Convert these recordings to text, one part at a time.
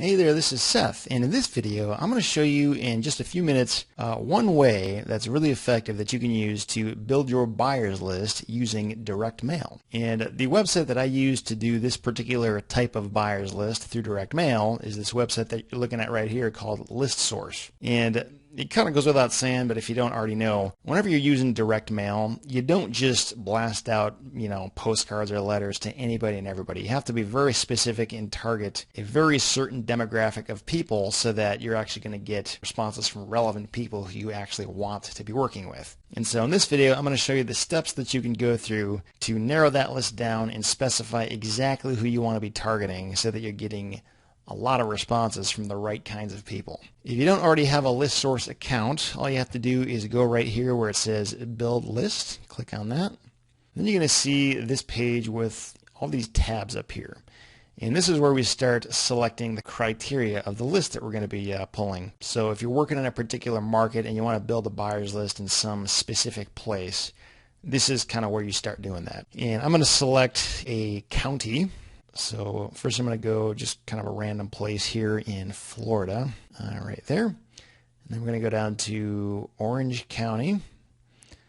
Hey there, this is Seth, and in this video I'm going to show you in just a few minutes one way that's really effective that you can use to build your buyers list using direct mail. And the website that I use to do this particular type of buyers list through direct mail is this website that you're looking at right here called ListSource. And it kind of goes without saying, but if you don't already know, whenever you're using direct mail, you don't just blast out, postcards or letters to anybody and everybody. You have to be very specific and target a very certain demographic of people so that you're actually going to get responses from relevant people who you actually want to be working with. And so in this video, I'm going to show you the steps that you can go through to narrow that list down and specify exactly who you want to be targeting so that you're getting a lot of responses from the right kinds of people. If you don't already have a ListSource account, all you have to do is go right here where it says Build List. Click on that. Then you're going to see this page with all these tabs up here. And this is where we start selecting the criteria of the list that we're going to be pulling. So if you're working in a particular market and you want to build a buyer's list in some specific place, this is kind of where you start doing that. And I'm going to select a county. So first I'm going to go just kind of a random place here in Florida, right there. And then we're going to go down to Orange County.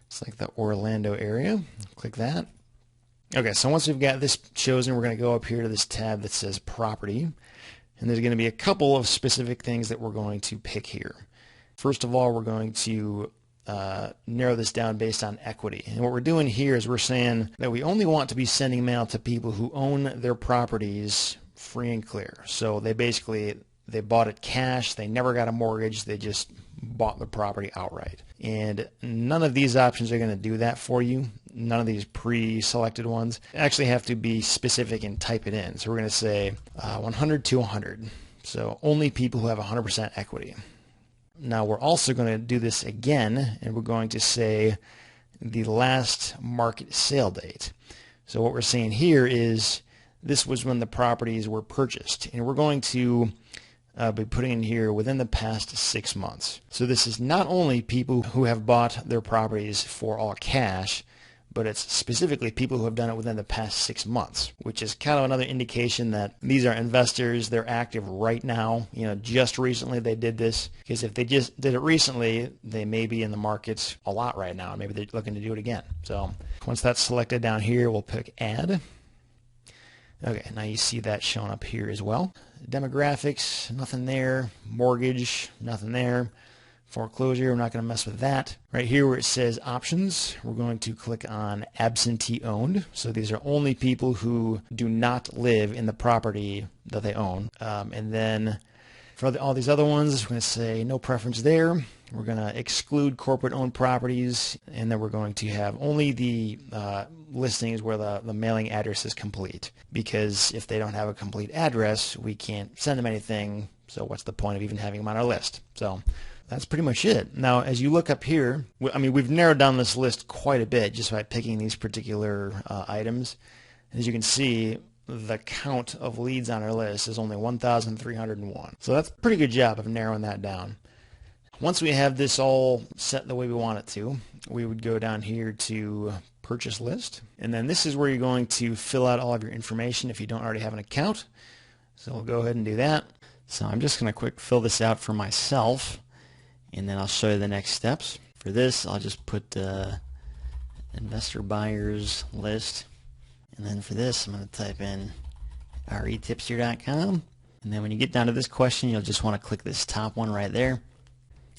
It's like the Orlando area. Click that. Okay, so once we've got this chosen, we're going to go up here to this tab that says Property. And there's going to be a couple of specific things that we're going to pick here. First of all, we're going to narrow this down based on equity. And what we're doing here is we're saying that we only want to be sending mail to people who own their properties free and clear. So they bought it cash, they never got a mortgage, they just bought the property outright. And none of these options are going to do that for you. None of these pre-selected ones. You actually have to be specific and type it in. So we're going to say 100 to 100. So only people who have 100% equity. Now we're also going to do this again, and we're going to say the last market sale date. So what we're saying here is this was when the properties were purchased, and we're going to be putting in here within the past 6 months. So this is not only people who have bought their properties for all cash, but it's specifically people who have done it within the past 6 months, which is kind of another indication that these are investors. They're active right now. Just recently they did this, because if they just did it recently, they may be in the markets a lot right now. Maybe they're looking to do it again. So once that's selected down here, we'll pick Add. Okay, now you see that showing up here as well. Demographics, nothing there. Mortgage, nothing there. Foreclosure, we're not going to mess with that. Right here where it says options, we're going to click on absentee owned. So these are only people who do not live in the property that they own. And then for all these other ones, we're going to say no preference there. We're going to exclude corporate owned properties, and then we're going to have only the listings where the mailing address is complete, because if they don't have a complete address, we can't send them anything. So what's the point of even having them on our list? So that's pretty much it. Now, as you look up here, we've narrowed down this list quite a bit just by picking these particular items. As you can see, the count of leads on our list is only 1,301. So that's a pretty good job of narrowing that down. Once we have this all set the way we want it to, we would go down here to Purchase List. And then this is where you're going to fill out all of your information if you don't already have an account. So we'll go ahead and do that. So I'm just going to quick fill this out for myself, and then I'll show you the next steps. For this, I'll just put investor buyers list. And then for this, I'm going to type in REtipster.com. And then when you get down to this question, you'll just want to click this top one right there.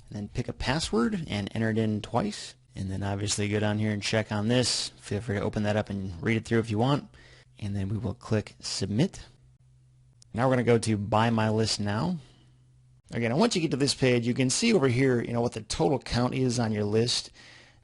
And then pick a password and enter it in twice. And then obviously go down here and check on this. Feel free to open that up and read it through if you want. And then we will click Submit. Now we're going to go to Buy My List Now. Again, once you get to this page, you can see over here, what the total count is on your list.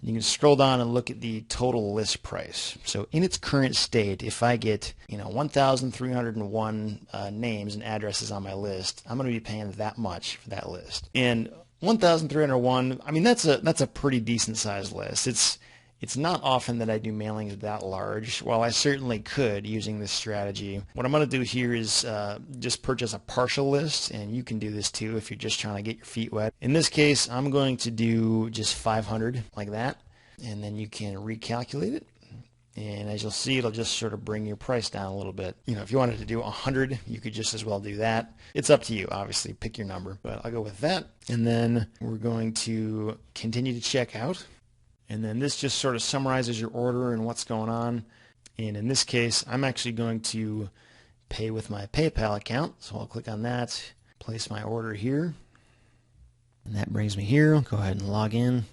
You can scroll down and look at the total list price. So in its current state, if I get 1,301 names and addresses on my list, I'm going to be paying that much for that list. And 1,301, that's a pretty decent sized list. It's not often that I do mailings that large. While I certainly could using this strategy, what I'm going to do here is just purchase a partial list, and you can do this too if you're just trying to get your feet wet. In this case, I'm going to do just 500 like that, and then you can recalculate it. And as you'll see, it'll just sort of bring your price down a little bit. You know, if you wanted to do 100, you could just as well do that. It's up to you, obviously. Pick your number, but I'll go with that. And then we're going to continue to check out. And then this just sort of summarizes your order and what's going on. And in this case, I'm actually going to pay with my PayPal account. So I'll click on that, place my order here. And that brings me here. I'll go ahead and log in.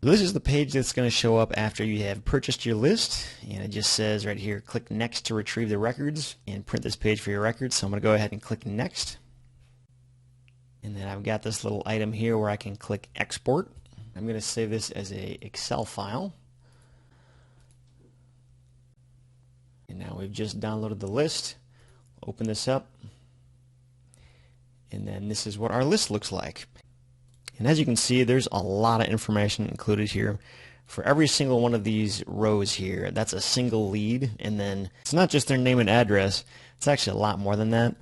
This is the page that's going to show up after you have purchased your list, and it just says right here, click next to retrieve the records and print this page for your records. So I'm going to go ahead and click next. And then I've got this little item here where I can click export. I'm going to save this as a Excel file. And now we've just downloaded the list. Open this up. And then this is what our list looks like. And as you can see, there's a lot of information included here. For every single one of these rows here, that's a single lead, and then it's not just their name and address, it's actually a lot more than that.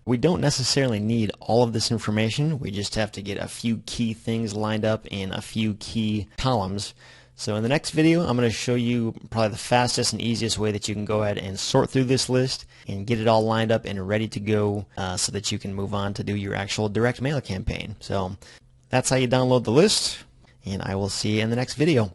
We don't necessarily need all of this information, we just have to get a few key things lined up in a few key columns. So in the next video, I'm going to show you probably the fastest and easiest way that you can go ahead and sort through this list and get it all lined up and ready to go so that you can move on to do your actual direct mail campaign. So that's how you download the list, and I will see you in the next video.